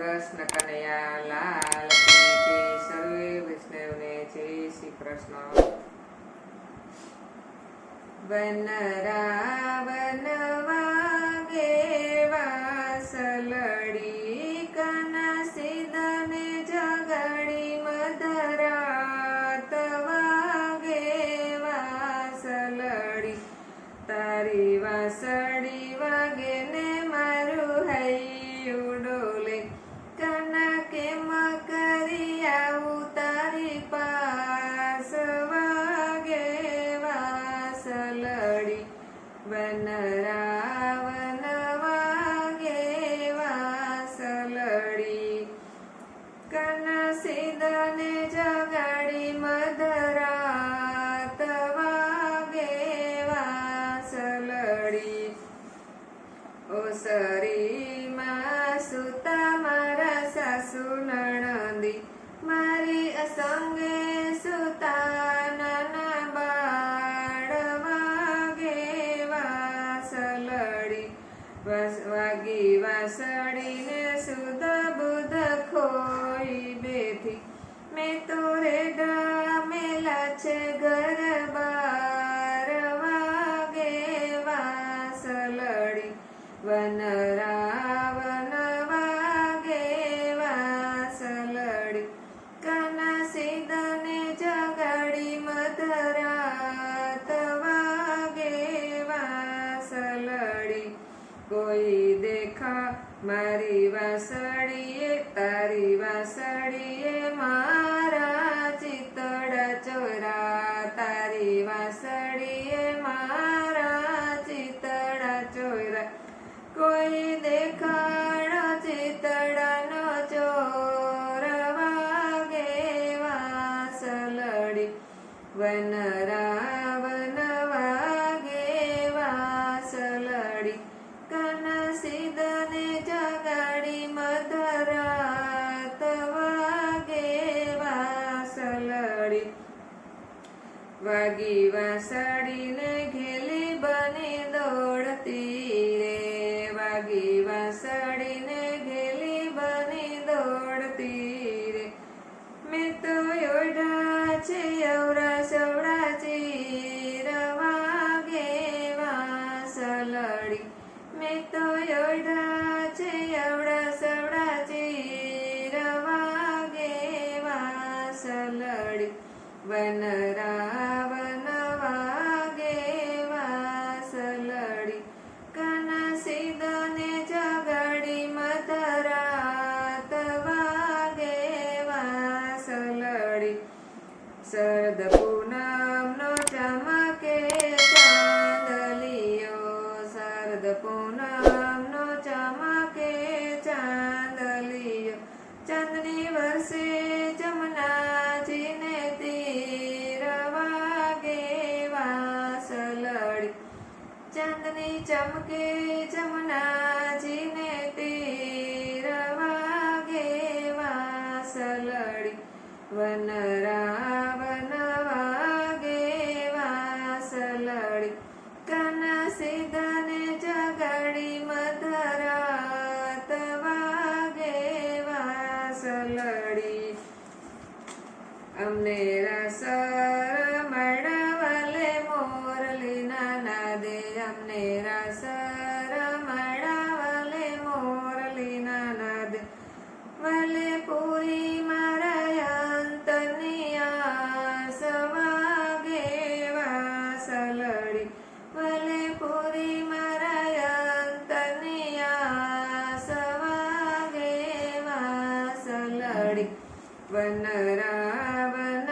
કૃષ્ણ કનૈયા લાલ કી જય. સર્વે વૈષ્ણવને જય શ્રી કૃષ્ણ. વનરાવન વાગે વાસલડી કના સિદ્ધને જગાડી મધરાત વાગે વાસલડી તારી વાસળી વાગે ને મારું હૈયું ડોલે કના કેમ કરી આવું તારી પાસ વાગે વાસલડી વનરાવન વાગે વાસલડી કના સિદ્ધને જગાડી મધરાત વાગે વાસલડી ઓસરીમાં સુતા મારા સાસુ નણંદી મારી અસંગે સુતા નાના બાળ વાગે વાસલડી વાગી વાસળીને સુધ બુધ ખોઈ બેઠી મેં તો રેડા મેલા છે ઘર બાર વાગે વાસલડી વનરાવન વાગે વાસલડી કના સિદ્ધને જગાડી મધરાત વાગે વાસલડી કોઈ દેખા મારી વાસળીએ તારી વાસળીએ મારા ચિતડા ચોરા તારી વાસળીએ મારા ચિતડા ચોરા કોઈ દેખાડો ચિતડાનો ચોર વાગે વાસલડી વનરાવન વાગે વાસલડી કના સિદ્ધને જગાડી મધરાત વાગે વાસલડી વાગી વાસળીને ઘેલી બની દોડતી રે વાગી વાસળીને ઘેલી બની દોડતી રે મેં તો યોઢા છે અવરા સવડા ચીર વાગે વાસલડી મેં તો યોઢા છે અવડા સવડા ચીર વાગે વાસલડી વનરાવન વાગે વાસલડી કના સિદ્ધને જગાડી મધરાત વાગે વાસલડી શરદ પૂનમનો ચમકે ચાંદલિયો શરદ પૂનમનો ચમકે ચાંદલિયો ચાંદની વર્ષે જમનાજીને તીર વાગે વાસલડી ચાંદની ચમકે જમનાજીને તીર વાગે વાસલડી વનરાવન વાગે વાસલડી કના સિદ્ધને જગાડી મધરાત વાગે વાસલડી અમને રસર મળવાલે મોરલીના નાદે અમને રસર મળવાલે મોરલીના નાદે વાલે પૂરી મારા અંતની આસ વાગે વાસલડી વાલે પૂરી મારા અંતની આસ વાગે વાસલડી વનરાવન